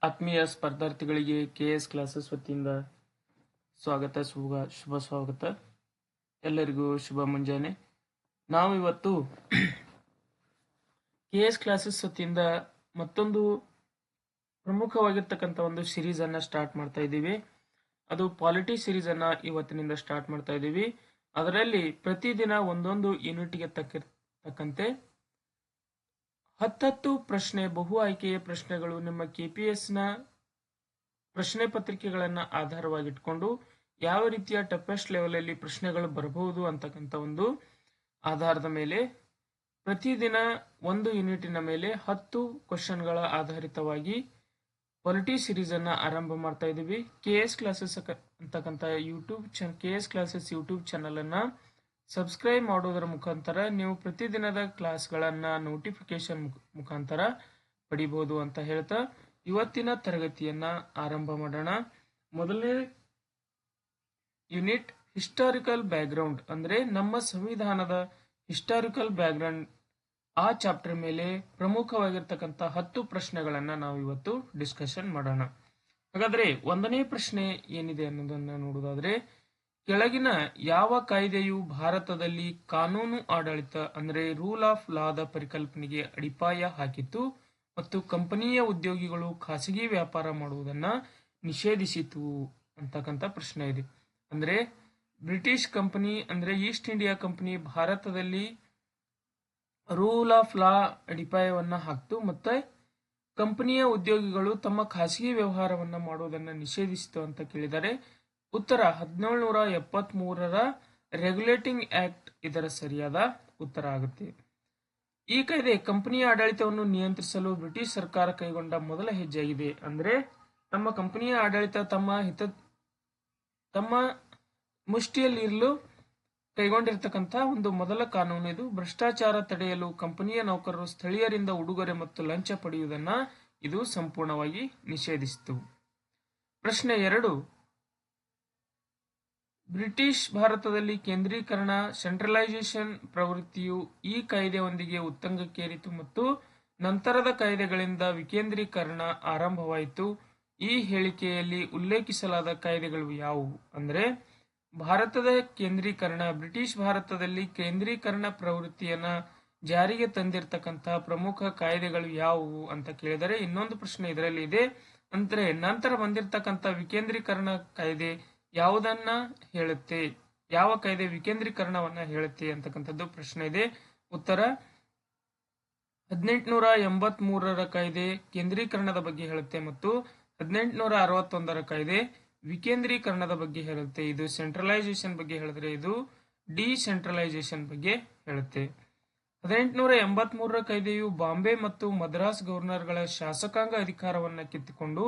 ಆತ್ಮೀಯ ಸ್ಪರ್ಧಾರ್ಥಿಗಳಿಗೆ KS classes ವತಿಯಿಂದ ಸ್ವಾಗತ, ಶುಭ ಸ್ವಾಗತ. ಎಲ್ಲರಿಗೂ ಶುಭ ಮುಂಜಾನೆ. ನಾವು ಇವತ್ತು ಕೆಎಸ್ ಕ್ಲಾಸಸ್ ವತಿಯಿಂದ ಮತ್ತೊಂದು ಪ್ರಮುಖವಾಗಿರ್ತಕ್ಕಂಥ ಒಂದು ಸಿರೀಸ್ ಅನ್ನ ಸ್ಟಾರ್ಟ್ ಮಾಡ್ತಾ ಇದ್ದೀವಿ. ಅದು ಪಾಲಿಟಿ ಸಿರೀಸ್ ಅನ್ನ ಇವತ್ತಿನಿಂದ ಸ್ಟಾರ್ಟ್ ಮಾಡ್ತಾ ಇದ್ದೀವಿ. ಅದರಲ್ಲಿ ಪ್ರತಿದಿನ ಒಂದೊಂದು ಯೂನಿಟ್ಗೆ ತಕ್ಕಂತೆ 10 ಪ್ರಶ್ನೆ ಬಹು ಆಯ್ಕೆಯ ಪ್ರಶ್ನೆಗಳು ನಿಮ್ಮ KPS ನ ಪ್ರಶ್ನೆ ಪತ್ರಿಕೆಗಳನ್ನ ಆಧಾರವಾಗಿಟ್ಕೊಂಡು ಯಾವ ರೀತಿಯ ಟಫೆಸ್ಟ್ ಲೆವೆಲ್ ಅಲ್ಲಿ ಪ್ರಶ್ನೆಗಳು ಬರಬಹುದು ಅಂತಕ್ಕಂಥ ಒಂದು ಆಧಾರದ ಮೇಲೆ ಪ್ರತಿದಿನ ಒಂದು ಯೂನಿಟಿನ ಮೇಲೆ 10 ಕ್ವಶನ್ಗಳ ಆಧಾರಿತವಾಗಿ ಪಾಲಿಟಿ ಸಿರೀಸ್ ಅನ್ನ ಆರಂಭ ಮಾಡ್ತಾ ಇದ್ದೀವಿ. ಕೆಎಸ್ ಕ್ಲಾಸಸ್ ಅಂತಕ್ಕಂಥ ಕೆಎಸ್ ಕ್ಲಾಸಸ್ ಯೂಟ್ಯೂಬ್ ಚಾನಲ್ ಅನ್ನ ಸಬ್ಸ್ಕ್ರೈಬ್ ಮಾಡೋದರ ಮುಖಾಂತರ ನೀವು ಪ್ರತಿದಿನದ ಕ್ಲಾಸ್ಗಳನ್ನ ನೋಟಿಫಿಕೇಶನ್ ಮುಖಾಂತರ ಪಡಿಬಹುದು ಅಂತ ಹೇಳ್ತಾ ಇವತ್ತಿನ ತರಗತಿಯನ್ನ ಆರಂಭ ಮಾಡೋಣ. ಮೊದಲನೇ ಯೂನಿಟ್ ಹಿಸ್ಟಾರಿಕಲ್ ಬ್ಯಾಕ್ಗ್ರೌಂಡ್, ಅಂದ್ರೆ ನಮ್ಮ ಸಂವಿಧಾನದ ಹಿಸ್ಟಾರಿಕಲ್ ಬ್ಯಾಕ್ಗ್ರೌಂಡ್ ಆ ಚಾಪ್ಟರ್ ಮೇಲೆ ಪ್ರಮುಖವಾಗಿರ್ತಕ್ಕಂಥ 10 ಪ್ರಶ್ನೆಗಳನ್ನ ನಾವು ಇವತ್ತು ಡಿಸ್ಕಷನ್ ಮಾಡೋಣ. ಹಾಗಾದ್ರೆ ಒಂದನೇ ಪ್ರಶ್ನೆ ಏನಿದೆ ಅನ್ನೋದನ್ನ ನೋಡೋದಾದ್ರೆ, ಕೆಳಗಿನ ಯಾವ ಕಾಯ್ದೆಯು ಭಾರತದಲ್ಲಿ ಕಾನೂನು ಆಡಳಿತ ಅಂದ್ರೆ ರೂಲ್ ಆಫ್ ಲಾದ ಪರಿಕಲ್ಪನೆಗೆ ಅಡಿಪಾಯ ಹಾಕಿತು ಮತ್ತು ಕಂಪನಿಯ ಉದ್ಯೋಗಿಗಳು ಖಾಸಗಿ ವ್ಯಾಪಾರ ಮಾಡುವುದನ್ನ ನಿಷೇಧಿಸಿತು ಅಂತಕ್ಕಂಥ ಪ್ರಶ್ನೆ ಇದೆ. ಅಂದ್ರೆ ಬ್ರಿಟಿಷ್ ಕಂಪನಿ ಅಂದ್ರೆ ಈಸ್ಟ್ ಇಂಡಿಯಾ ಕಂಪನಿ ಭಾರತದಲ್ಲಿ ರೂಲ್ ಆಫ್ ಲಾ ಅಡಿಪಾಯವನ್ನ ಹಾಕ್ತು ಮತ್ತೆ ಕಂಪನಿಯ ಉದ್ಯೋಗಿಗಳು ತಮ್ಮ ಖಾಸಗಿ ವ್ಯವಹಾರವನ್ನ ಮಾಡುವುದನ್ನ ನಿಷೇಧಿಸಿತು ಅಂತ ಕೇಳಿದರೆ ಉತ್ತರ 1773ರ ರೆಗ್ಯುಲೇಟಿಂಗ್ ಆಕ್ಟ್ ಇದರ ಸರಿಯಾದ ಉತ್ತರ ಆಗುತ್ತೆ. ಈ ಕಾಯ್ದೆ ಕಂಪನಿಯ ಆಡಳಿತವನ್ನು ನಿಯಂತ್ರಿಸಲು ಬ್ರಿಟಿಷ್ ಸರ್ಕಾರ ಕೈಗೊಂಡ ಮೊದಲ ಹೆಜ್ಜೆಯಾಗಿದೆ. ಅಂದ್ರೆ ತಮ್ಮ ಕಂಪನಿಯ ಆಡಳಿತ ತಮ್ಮ ಮುಷ್ಟಿಯಲ್ಲಿರಲು ಕೈಗೊಂಡಿರ್ತಕ್ಕಂಥ ಒಂದು ಮೊದಲ ಕಾನೂನು ಇದು. ಭ್ರಷ್ಟಾಚಾರ ತಡೆಯಲು ಕಂಪನಿಯ ನೌಕರರು ಸ್ಥಳೀಯರಿಂದ ಉಡುಗೊರೆ ಮತ್ತು ಲಂಚ ಪಡೆಯುವುದನ್ನ ಇದು ಸಂಪೂರ್ಣವಾಗಿ ನಿಷೇಧಿಸಿತು. ಪ್ರಶ್ನೆ 2, ಬ್ರಿಟಿಷ್ ಭಾರತದಲ್ಲಿ ಕೇಂದ್ರೀಕರಣ ಸೆಂಟ್ರಲೈಸೇಷನ್ ಪ್ರವೃತ್ತಿಯು ಈ ಕಾಯ್ದೆಯೊಂದಿಗೆ ಉತ್ತುಂಗಕ್ಕೇರಿತು ಮತ್ತು ನಂತರದ ಕಾಯ್ದೆಗಳಿಂದ ವಿಕೇಂದ್ರೀಕರಣ ಆರಂಭವಾಯಿತು. ಈ ಹೇಳಿಕೆಯಲ್ಲಿ ಉಲ್ಲೇಖಿಸಲಾದ ಕಾಯ್ದೆಗಳು ಯಾವುವು? ಅಂದ್ರೆ ಭಾರತದ ಕೇಂದ್ರೀಕರಣ, ಬ್ರಿಟಿಷ್ ಭಾರತದಲ್ಲಿ ಕೇಂದ್ರೀಕರಣ ಪ್ರವೃತ್ತಿಯನ್ನ ಜಾರಿಗೆ ತಂದಿರತಕ್ಕಂತಹ ಪ್ರಮುಖ ಕಾಯ್ದೆಗಳು ಯಾವುವು ಅಂತ ಕೇಳಿದರೆ ಇನ್ನೊಂದು ಪ್ರಶ್ನೆ ಇದರಲ್ಲಿ ಇದೆ. ಅಂದ್ರೆ ನಂತರ ಬಂದಿರತಕ್ಕಂಥ ವಿಕೇಂದ್ರೀಕರಣ ಕಾಯ್ದೆ ಯಾವುದನ್ನ ಹೇಳುತ್ತೆ, ಯಾವ ಕಾಯ್ದೆ ವಿಕೇಂದ್ರೀಕರಣವನ್ನ ಹೇಳುತ್ತೆ ಅಂತಕ್ಕಂಥದ್ದು ಪ್ರಶ್ನೆ ಇದೆ. ಉತ್ತರ 1883ರ ಕಾಯ್ದೆ ಕೇಂದ್ರೀಕರಣದ ಬಗ್ಗೆ ಹೇಳುತ್ತೆ ಮತ್ತು 1861ರ ಕಾಯ್ದೆ ವಿಕೇಂದ್ರೀಕರಣದ ಬಗ್ಗೆ ಹೇಳುತ್ತೆ. ಇದು ಸೆಂಟ್ರಲೈಸೇಷನ್ ಬಗ್ಗೆ ಹೇಳಿದ್ರೆ ಇದು ಡಿಸೆಂಟ್ರಲೈಸೇಷನ್ ಬಗ್ಗೆ ಹೇಳುತ್ತೆ. 1883ರ ಕಾಯ್ದೆಯು ಬಾಂಬೆ ಮತ್ತು ಮದ್ರಾಸ್ ಗವರ್ನರ್ಗಳ ಶಾಸಕಾಂಗ ಅಧಿಕಾರವನ್ನ ಕಿತ್ತುಕೊಂಡು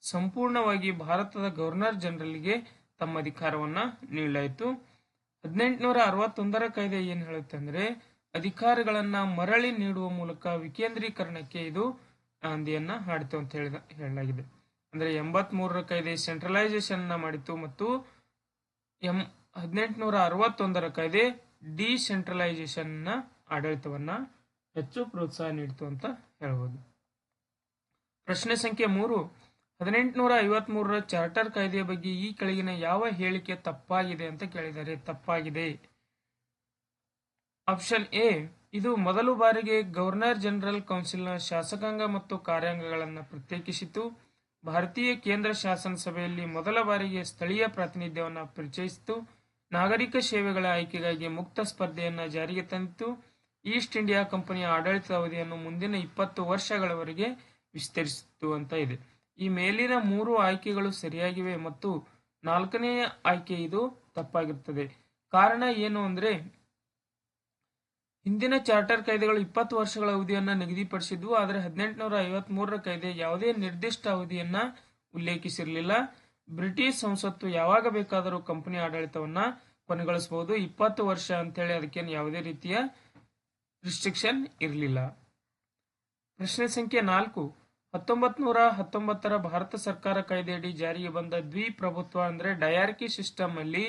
ಸಂಪೂರ್ಣವಾಗಿ ಭಾರತದ ಗವರ್ನರ್ ಜನರಲ್ಗೆ ತಮ್ಮ ಅಧಿಕಾರವನ್ನ ನೀಡಲಾಯಿತು. 1861ರ ಕಾಯ್ದೆ ಏನ್ ಹೇಳುತ್ತೆ ಅಂದ್ರೆ ಅಧಿಕಾರಗಳನ್ನ ಮರಳಿ ನೀಡುವ ಮೂಲಕ ವಿಕೇಂದ್ರೀಕರಣಕ್ಕೆ ಇದು ನಾಂದಿಯನ್ನ ಹಾಡಿತು ಅಂತ ಹೇಳಲಾಗಿದೆ. ಅಂದ್ರೆ 83ರ ಕಾಯ್ದೆ ಸೆಂಟ್ರಲೈಸೇಷನ್ ಮಾಡಿತು ಮತ್ತು 1861ರ ಕಾಯ್ದೆ ಡಿಸೆಂಟ್ರಲೈಸೇಷನ್ ಆಡಳಿತವನ್ನ ಹೆಚ್ಚು ಪ್ರೋತ್ಸಾಹ ನೀಡಿತು ಅಂತ ಹೇಳ್ಬೋದು. ಪ್ರಶ್ನೆ ಸಂಖ್ಯೆ 3, 1853ರ ಚಾರ್ಟರ್ ಕಾಯ್ದೆಯ ಬಗ್ಗೆ ಈ ಕೆಳಗಿನ ಯಾವ ಹೇಳಿಕೆ ತಪ್ಪಾಗಿದೆ ಅಂತ ಕೇಳಿದರೆ ತಪ್ಪಾಗಿದೆ. ಆಪ್ಷನ್ ಎ, ಇದು ಮೊದಲು ಬಾರಿಗೆ ಗವರ್ನರ್ ಜನರಲ್ ಕೌನ್ಸಿಲ್ನ ಶಾಸಕಾಂಗ ಮತ್ತು ಕಾರ್ಯಾಂಗಗಳನ್ನು ಪ್ರತ್ಯೇಕಿಸಿತು. ಭಾರತೀಯ ಕೇಂದ್ರ ಶಾಸನ ಸಭೆಯಲ್ಲಿ ಮೊದಲ ಬಾರಿಗೆ ಸ್ಥಳೀಯ ಪ್ರಾತಿನಿಧ್ಯವನ್ನ ಪರಿಚಯಿಸಿತು. ನಾಗರಿಕ ಸೇವೆಗಳ ಆಯ್ಕೆಗಾಗಿ ಮುಕ್ತ ಸ್ಪರ್ಧೆಯನ್ನ ಜಾರಿಗೆ ತಂದಿತು. ಈಸ್ಟ್ ಇಂಡಿಯಾ ಕಂಪನಿಯ ಆಡಳಿತದ ಅವಧಿಯನ್ನು ಮುಂದಿನ 20 ವರ್ಷಗಳವರೆಗೆ ವಿಸ್ತರಿಸಿತು ಅಂತ ಇದೆ. ಈ ಮೇಲಿನ 3 ಆಯ್ಕೆಗಳು ಸರಿಯಾಗಿವೆ ಮತ್ತು 4ನೇ ಆಯ್ಕೆ ಇದು ತಪ್ಪಾಗಿರುತ್ತದೆ. ಕಾರಣ ಏನು ಅಂದ್ರೆ ಹಿಂದಿನ ಚಾರ್ಟರ್ ಕಾಯ್ದೆಗಳು 20 ವರ್ಷಗಳ ಅವಧಿಯನ್ನ ನಿಗದಿಪಡಿಸಿದ್ವು. ಆದರೆ 1853ರ ಕಾಯ್ದೆ ಯಾವುದೇ ನಿರ್ದಿಷ್ಟ ಅವಧಿಯನ್ನ ಉಲ್ಲೇಖಿಸಿರಲಿಲ್ಲ. ಬ್ರಿಟಿಷ್ ಸಂಸತ್ತು ಯಾವಾಗ ಬೇಕಾದರೂ ಕಂಪನಿ ಆಡಳಿತವನ್ನ ಕೊನೆಗೊಳಿಸಬಹುದು. 20 ವರ್ಷ ಅಂತೇಳಿ ಅದಕ್ಕೇನು ಯಾವುದೇ ರೀತಿಯ ರಿಸ್ಟ್ರಿಕ್ಷನ್ ಇರಲಿಲ್ಲ. ಪ್ರಶ್ನೆ ಸಂಖ್ಯೆ 4, 1919ರ ಭಾರತ ಸರ್ಕಾರ ಕಾಯ್ದೆಯಡಿ ಜಾರಿಗೆ ಬಂದ ದ್ವಿಪ್ರಭುತ್ವ ಅಂದ್ರೆ ಡಯಾರ್ಕಿ ಸಿಸ್ಟಮ್ ಅಲ್ಲಿ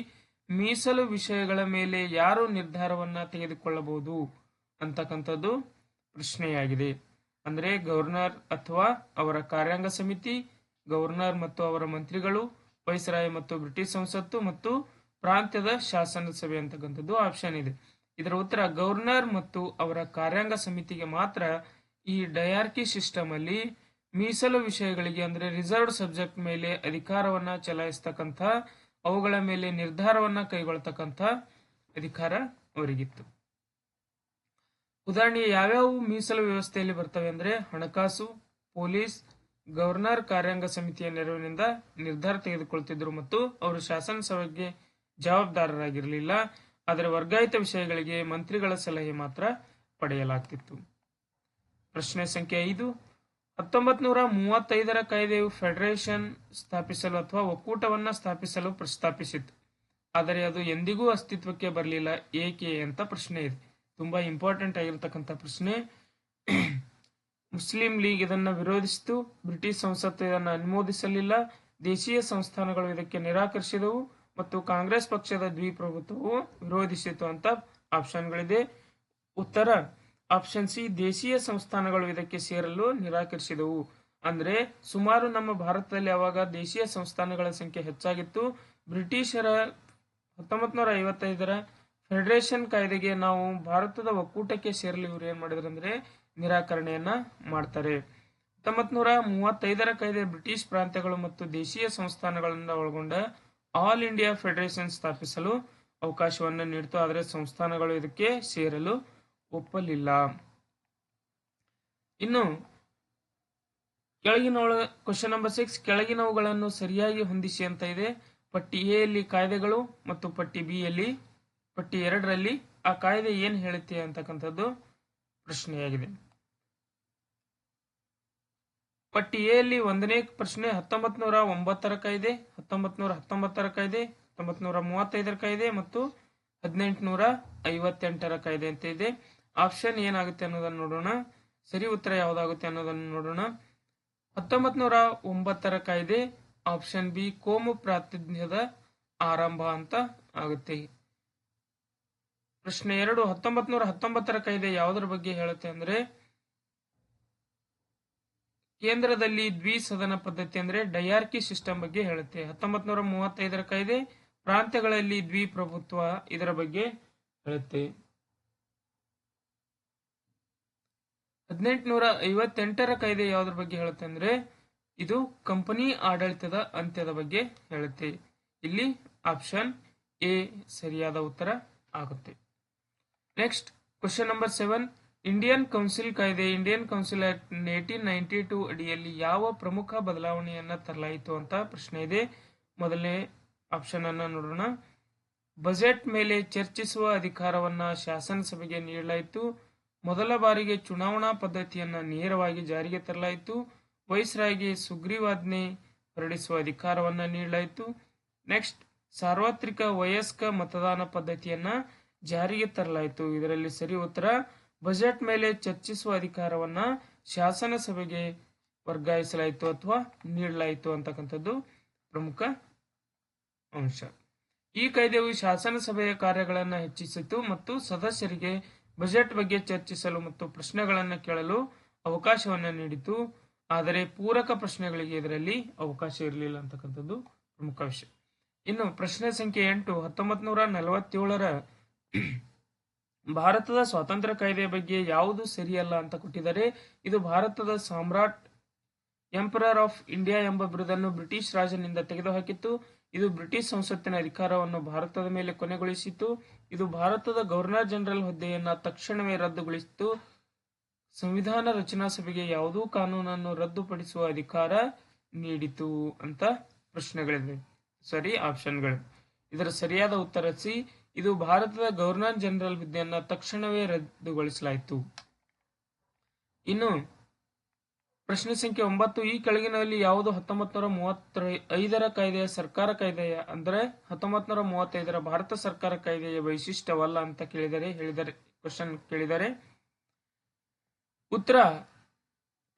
ಮೀಸಲು ವಿಷಯಗಳ ಮೇಲೆ ಯಾರು ನಿರ್ಧಾರವನ್ನ ತೆಗೆದುಕೊಳ್ಳಬಹುದು ಅಂತಕ್ಕಂಥದ್ದು ಪ್ರಶ್ನೆಯಾಗಿದೆ. ಅಂದ್ರೆ ಗವರ್ನರ್ ಅಥವಾ ಅವರ ಕಾರ್ಯಾಂಗ ಸಮಿತಿ, ಗವರ್ನರ್ ಮತ್ತು ಅವರ ಮಂತ್ರಿಗಳು, ವೈಸ್ರಾಯ್ ಮತ್ತು ಬ್ರಿಟಿಷ್ ಸಂಸತ್ತು ಮತ್ತು ಪ್ರಾಂತ್ಯದ ಶಾಸನ ಸಭೆ ಅಂತಕ್ಕಂಥದ್ದು ಆಪ್ಷನ್ ಇದೆ. ಇದರ ಉತ್ತರ ಗವರ್ನರ್ ಮತ್ತು ಅವರ ಕಾರ್ಯಾಂಗ ಸಮಿತಿಗೆ ಮಾತ್ರ ಈ ಡಯಾರ್ಕಿ ಸಿಸ್ಟಮ್ ಅಲ್ಲಿ ಮೀಸಲು ವಿಷಯಗಳಿಗೆ ಅಂದ್ರೆ ರಿಸರ್ವ್ಡ್ ಸಬ್ಜೆಕ್ಟ್ ಮೇಲೆ ಅಧಿಕಾರವನ್ನ ಚಲಾಯಿಸ್ತಕ್ಕಂಥ, ಅವುಗಳ ಮೇಲೆ ನಿರ್ಧಾರವನ್ನ ಕೈಗೊಳ್ತಕ್ಕಂಥ ಅಧಿಕಾರ ಅವರಿಗಿತ್ತು. ಉದಾಹರಣೆ ಯಾವ್ಯಾವ ಮೀಸಲು ವ್ಯವಸ್ಥೆಯಲ್ಲಿ ಬರ್ತವೆ ಅಂದ್ರೆ ಹಣಕಾಸು, ಪೊಲೀಸ್, ಗವರ್ನರ್ ಕಾರ್ಯಾಂಗ ಸಮಿತಿಯ ನೆರವಿನಿಂದ ನಿರ್ಧಾರ ತೆಗೆದುಕೊಳ್ತಿದ್ರು ಮತ್ತು ಅವರು ಶಾಸನ ಸಭೆಗೆ ಜವಾಬ್ದಾರರಾಗಿರಲಿಲ್ಲ. ಆದರೆ ವರ್ಗಾಯಿತ ವಿಷಯಗಳಿಗೆ ಮಂತ್ರಿಗಳ ಸಲಹೆ ಮಾತ್ರ ಪಡೆಯಲಾಗ್ತಿತ್ತು. ಪ್ರಶ್ನೆ ಸಂಖ್ಯೆ 5. 1935ರ ಕಾಯ್ದೆಯು ಫೆಡರೇಷನ್ ಸ್ಥಾಪಿಸಲು ಅಥವಾ ಒಕ್ಕೂಟವನ್ನ ಸ್ಥಾಪಿಸಲು ಪ್ರಸ್ತಾಪಿಸಿತು. ಆದರೆ ಅದು ಎಂದಿಗೂ ಅಸ್ತಿತ್ವಕ್ಕೆ ಬರಲಿಲ್ಲ, ಏಕೆ ಅಂತ ಪ್ರಶ್ನೆ ಇದೆ. ತುಂಬಾ ಇಂಪಾರ್ಟೆಂಟ್ ಆಗಿರತಕ್ಕಂಥ ಪ್ರಶ್ನೆ. ಮುಸ್ಲಿಂ ಲೀಗ್ ಇದನ್ನ ವಿರೋಧಿಸಿತು, ಬ್ರಿಟಿಷ್ ಸಂಸತ್ತು ಇದನ್ನು ಅನುಮೋದಿಸಲಿಲ್ಲ, ದೇಶೀಯ ಸಂಸ್ಥಾನಗಳು ಇದಕ್ಕೆ ನಿರಾಕರಿಸಿದವು ಮತ್ತು ಕಾಂಗ್ರೆಸ್ ಪಕ್ಷದ ದ್ವಿಪ್ರಭುತ್ವವು ವಿರೋಧಿಸಿತು ಅಂತ ಆಪ್ಷನ್ಗಳಿದೆ. ಉತ್ತರ ಆಪ್ಷನ್ ಸಿ, ದೇಶೀಯ ಸಂಸ್ಥಾನಗಳು ಇದಕ್ಕೆ ಸೇರಲು ನಿರಾಕರಿಸಿದವು. ಅಂದ್ರೆ ಸುಮಾರು ನಮ್ಮ ಭಾರತದಲ್ಲಿ ಅವಾಗ ದೇಶೀಯ ಸಂಸ್ಥಾನಗಳ ಸಂಖ್ಯೆ ಹೆಚ್ಚಾಗಿತ್ತು. ಬ್ರಿಟಿಷರ 1955ರ ಫೆಡರೇಷನ್ ಕಾಯ್ದೆಗೆ ನಾವು ಭಾರತದ ಒಕ್ಕೂಟಕ್ಕೆ ಸೇರಲು ಇವರು ಏನ್ ಮಾಡಿದ್ರು ಅಂದ್ರೆ ನಿರಾಕರಣೆಯನ್ನ ಮಾಡ್ತಾರೆ. 1935ರ ಕಾಯ್ದೆ ಬ್ರಿಟಿಷ್ ಪ್ರಾಂತ್ಯಗಳು ಮತ್ತು ದೇಶೀಯ ಸಂಸ್ಥಾನಗಳಿಂದ ಒಳಗೊಂಡ ಆಲ್ ಇಂಡಿಯಾ ಫೆಡರೇಷನ್ ಸ್ಥಾಪಿಸಲು ಅವಕಾಶವನ್ನು ನೀಡಿತು. ಆದರೆ ಸಂಸ್ಥಾನಗಳು ಇದಕ್ಕೆ ಸೇರಲು ಒಪ್ಪಲಿಲ್ಲ. ಇನ್ನು ಕ್ವಶನ್ ನಂಬರ್ 6, ಕೆಳಗಿನವುಗಳನ್ನು ಸರಿಯಾಗಿ ಹೊಂದಿಸಿ ಅಂತ ಇದೆ. ಪಟ್ಟಿ ಎ ಯಲ್ಲಿ ಕಾಯ್ದೆಗಳು ಮತ್ತು ಪಟ್ಟಿ ಬಿ ಯಲ್ಲಿ ಪಟ್ಟಿ 2ರಲ್ಲಿ ಆ ಕಾಯ್ದೆ ಏನ್ ಹೇಳುತ್ತೆ ಅಂತಕ್ಕಂಥದ್ದು ಪ್ರಶ್ನೆಯಾಗಿದೆ. ಪಟ್ಟಿ ಎ ಯಲ್ಲಿ 1ನೇ ಪ್ರಶ್ನೆ 1909ರ ಕಾಯ್ದೆ, 1919ರ ಕಾಯ್ದೆ, 1935ರ ಕಾಯ್ದೆ ಮತ್ತು 1858ರ ಕಾಯ್ದೆ ಅಂತ ಇದೆ. ಆಪ್ಷನ್ ಏನಾಗುತ್ತೆ ಅನ್ನೋದನ್ನು ನೋಡೋಣ. ಸರಿ ಉತ್ತರ ಯಾವ್ದಾಗುತ್ತೆ ಅನ್ನೋದನ್ನು ನೋಡೋಣ. 1909ರ ಕಾಯ್ದೆ ಆಪ್ಷನ್ ಬಿ, ಕೋಮು ಪ್ರಾತಿನಿಧ್ಯದ ಆರಂಭ ಅಂತ ಆಗುತ್ತೆ. ಪ್ರಶ್ನೆ 2, 1919ರ ಕಾಯ್ದೆ ಯಾವುದರ ಬಗ್ಗೆ ಹೇಳುತ್ತೆ ಅಂದ್ರೆ ಕೇಂದ್ರದಲ್ಲಿ ದ್ವಿಸದನ ಪದ್ಧತಿ ಅಂದ್ರೆ ಡಯಾರ್ಕಿ ಸಿಸ್ಟಮ್ ಬಗ್ಗೆ ಹೇಳುತ್ತೆ. 1935ರ ಕಾಯ್ದೆ ಪ್ರಾಂತ್ಯಗಳಲ್ಲಿ ದ್ವಿಪ್ರಭುತ್ವ ಇದರ ಬಗ್ಗೆ ಹೇಳುತ್ತೆ. 1858ರ ಕಾಯ್ದೆ ಯಾವುದ್ರ ಬಗ್ಗೆ ಹೇಳುತ್ತೆ ಅಂದ್ರೆ ಇದು ಕಂಪನಿ ಆಡಳಿತದ ಅಂತ್ಯದ ಬಗ್ಗೆ ಹೇಳುತ್ತೆ. ಇಲ್ಲಿ ಆಪ್ಷನ್ ಎ ಸರಿಯಾದ ಉತ್ತರ ಆಗುತ್ತೆ. Next question number 7, Indian council ಕಾಯ್ದೆ, ಇಂಡಿಯನ್ ಕೌನ್ಸಿಲ್ ಆಕ್ಟ್ 1892 ಅಡಿಯಲ್ಲಿ ಯಾವ ಪ್ರಮುಖ ಬದಲಾವಣೆಯನ್ನ ತರಲಾಯಿತು ಅಂತ ಪ್ರಶ್ನೆ ಇದೆ. ಮೊದಲನೇ ಆಪ್ಷನ್ ಅನ್ನ ನೋಡೋಣ. ಬಜೆಟ್ ಮೇಲೆ ಚರ್ಚಿಸುವ ಅಧಿಕಾರವನ್ನ ಶಾಸನಸಭೆಗೆ ನೀಡಲಾಯಿತು. ಮೊದಲ ಬಾರಿಗೆ ಚುನಾವಣಾ ಪದ್ಧತಿಯನ್ನ ನೇರವಾಗಿ ಜಾರಿಗೆ ತರಲಾಯಿತು. ವೈಸ್ರಾಯ್ಗೆ ಸುಗ್ರೀವಾಜ್ಞೆ ಹೊರಡಿಸುವ ಅಧಿಕಾರವನ್ನ ನೀಡಲಾಯಿತು. ನೆಕ್ಸ್ಟ್ ಸಾರ್ವತ್ರಿಕ ವಯಸ್ಕ ಮತದಾನ ಪದ್ಧತಿಯನ್ನ ಜಾರಿಗೆ ತರಲಾಯಿತು. ಇದರಲ್ಲಿ ಸರಿ ಉತ್ತರ ಬಜೆಟ್ ಮೇಲೆ ಚರ್ಚಿಸುವ ಅಧಿಕಾರವನ್ನ ಶಾಸನ ಸಭೆಗೆ ವರ್ಗಾಯಿಸಲಾಯಿತು ಅಥವಾ ನೀಡಲಾಯಿತು ಅಂತಕ್ಕಂಥದ್ದು ಪ್ರಮುಖ ಅಂಶ. ಈ ಕಾಯ್ದೆಯು ಶಾಸನ ಸಭೆಯ ಕಾರ್ಯಗಳನ್ನು ಹೆಚ್ಚಿಸಿತು ಮತ್ತು ಸದಸ್ಯರಿಗೆ ಬಜೆಟ್ ಬಗ್ಗೆ ಚರ್ಚಿಸಲು ಮತ್ತು ಪ್ರಶ್ನೆಗಳನ್ನು ಕೇಳಲು ಅವಕಾಶವನ್ನ ನೀಡಿತು. ಆದರೆ ಪೂರಕ ಪ್ರಶ್ನೆಗಳಿಗೆ ಇದರಲ್ಲಿ ಅವಕಾಶ ಇರಲಿಲ್ಲ ಅಂತಕ್ಕಂಥದ್ದು ಪ್ರಮುಖ ವಿಷಯ. ಇನ್ನು ಪ್ರಶ್ನೆ ಸಂಖ್ಯೆ 8, 1947ರ ಭಾರತದ ಸ್ವಾತಂತ್ರ್ಯ ಕಾಯ್ದೆಯ ಬಗ್ಗೆ ಯಾವುದು ಸರಿಯಲ್ಲ ಅಂತ ಕೊಟ್ಟಿದ್ದಾರೆ. ಇದು ಭಾರತದ ಸಾಮ್ರಾಟ್ ಎಂಪರರ್ ಆಫ್ ಇಂಡಿಯಾ ಎಂಬ ಬಿರುದನ್ನು ಬ್ರಿಟಿಷ್ ರಾಜನಿಂದ ತೆಗೆದುಹಾಕಿತ್ತು. ಇದು ಬ್ರಿಟಿಷ್ ಸಂಸತ್ತಿನ ಅಧಿಕಾರವನ್ನು ಭಾರತದ ಮೇಲೆ ಕೊನೆಗೊಳಿಸಿತು. ಇದು ಭಾರತದ ಗವರ್ನರ್ ಜನರಲ್ ಹುದ್ದೆಯನ್ನ ತಕ್ಷಣವೇ ರದ್ದುಗೊಳಿಸಿತು. ಸಂವಿಧಾನ ರಚನಾ ಸಭೆಗೆ ಯಾವುದೂ ಕಾನೂನನ್ನು ರದ್ದುಪಡಿಸುವ ಅಧಿಕಾರ ನೀಡಿತು ಅಂತ ಪ್ರಶ್ನೆಗಳಿವೆ. ಸರಿ ಆಪ್ಷನ್ಗಳು. ಇದರ ಸರಿಯಾದ ಉತ್ತರ ಸಿ, ಇದು ಭಾರತದ ಗವರ್ನರ್ ಜನರಲ್ ಹುದ್ದೆಯನ್ನ ತಕ್ಷಣವೇ ರದ್ದುಗೊಳಿಸಲಾಯಿತು. ಇನ್ನು ಪ್ರಶ್ನೆ ಸಂಖ್ಯೆ 9, ಈ ಕೆಳಗಿನಲ್ಲಿ ಯಾವುದು 1935ರ ಕಾಯ್ದೆಯ ಸರ್ಕಾರ ಕಾಯ್ದೆಯ ಅಂದ್ರೆ 1935ರ ಭಾರತ ಸರ್ಕಾರ ಕಾಯ್ದೆಯ ವೈಶಿಷ್ಟ್ಯವಲ್ಲ ಅಂತ ಕ್ವಶನ್ ಕೇಳಿದರೆ ಉತ್ತರ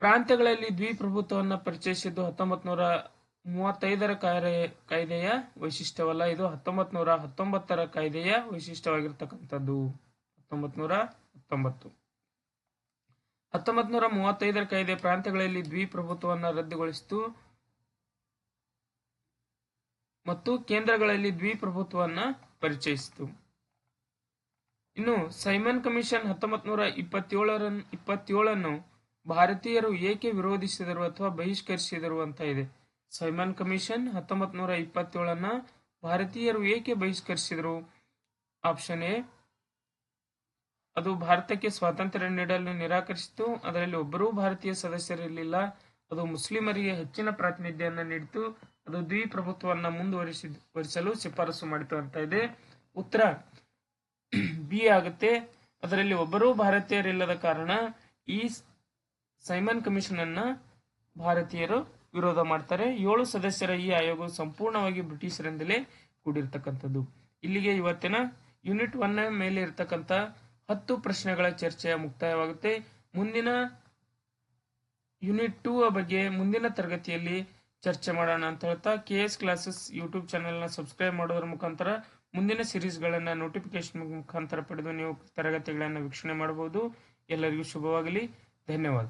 ಪ್ರಾಂತ್ಯಗಳಲ್ಲಿ ದ್ವಿಪ್ರಭುತ್ವವನ್ನು ಪರಿಚಯಿಸಿದ್ದು 1935ರ ಕಾಯ್ದೆಯ ವೈಶಿಷ್ಟ್ಯವಲ್ಲ. ಇದು 1919ರ ಕಾಯ್ದೆಯ ವೈಶಿಷ್ಟ್ಯವಾಗಿರ್ತಕ್ಕಂಥದ್ದು. 1919 1935 ಕಾಯ್ದೆ ಪ್ರಾಂತ್ಯಗಳಲ್ಲಿ ದ್ವಿಪ್ರಭುತ್ವವನ್ನು ರದ್ದುಗೊಳಿಸಿತು ಮತ್ತು ಕೇಂದ್ರಗಳಲ್ಲಿ ದ್ವಿಪ್ರಭುತ್ವವನ್ನ ಪರಿಚಯಿಸಿತು. ಇನ್ನು ಸೈಮನ್ ಕಮಿಷನ್ 1927 ಭಾರತೀಯರು ಏಕೆ ವಿರೋಧಿಸಿದರು ಅಥವಾ ಬಹಿಷ್ಕರಿಸಿದರು ಅಂತ ಇದೆ. ಸೈಮನ್ ಕಮಿಷನ್ 1927 ಭಾರತೀಯರು ಏಕೆ ಬಹಿಷ್ಕರಿಸಿದರು? ಆಪ್ಷನ್ ಎ, ಅದು ಭಾರತಕ್ಕೆ ಸ್ವಾತಂತ್ರ್ಯ ನೀಡಲು ನಿರಾಕರಿಸಿತು. ಅದರಲ್ಲಿ ಒಬ್ಬರೂ ಭಾರತೀಯ ಸದಸ್ಯರಿರಲಿಲ್ಲ. ಅದು ಮುಸ್ಲಿಮರಿಗೆ ಹೆಚ್ಚಿನ ಪ್ರಾತಿನಿಧ್ಯವನ್ನು ನೀಡಿತು. ಅದು ದ್ವಿಪ್ರಭುತ್ವವನ್ನು ಮುಂದುವರಿಸಲು ಶಿಫಾರಸು ಮಾಡಿತು ಅಂತ ಇದೆ. ಉತ್ತರ ಬಿ ಆಗುತ್ತೆ. ಅದರಲ್ಲಿ ಒಬ್ಬರೂ ಭಾರತೀಯರಿಲ್ಲದ ಕಾರಣ ಈ ಸೈಮನ್ ಕಮಿಷನ್ ಅನ್ನ ಭಾರತೀಯರು ವಿರೋಧ ಮಾಡ್ತಾರೆ. 7 ಸದಸ್ಯರ ಈ ಆಯೋಗವು ಸಂಪೂರ್ಣವಾಗಿ ಬ್ರಿಟಿಷರಿಂದಲೇ ಕೂಡಿರ್ತಕ್ಕಂಥದ್ದು. ಇಲ್ಲಿಗೆ ಇವತ್ತಿನ ಯೂನಿಟ್ 1 ಮೇಲೆ ಇರತಕ್ಕಂಥ 10 ಪ್ರಶ್ನೆಗಳ ಚರ್ಚೆಯ ಮುಕ್ತಾಯವಾಗುತ್ತೆ. ಮುಂದಿನ ಯೂನಿಟ್ 2 ಬಗ್ಗೆ ಮುಂದಿನ ತರಗತಿಯಲ್ಲಿ ಚರ್ಚೆ ಮಾಡೋಣ ಅಂತ ಹೇಳ್ತಾ KS ಕ್ಲಾಸಸ್ ಯೂಟ್ಯೂಬ್ ಚಾನೆಲ್ನ ಸಬ್ಸ್ಕ್ರೈಬ್ ಮಾಡೋದ್ರ ಮುಖಾಂತರ ಮುಂದಿನ ಸಿರೀಸ್ಗಳನ್ನು ನೋಟಿಫಿಕೇಶನ್ ಮುಖಾಂತರ ಪಡೆದು ನೀವು ತರಗತಿಗಳನ್ನು ವೀಕ್ಷಣೆ ಮಾಡಬಹುದು. ಎಲ್ಲರಿಗೂ ಶುಭವಾಗಲಿ. ಧನ್ಯವಾದ.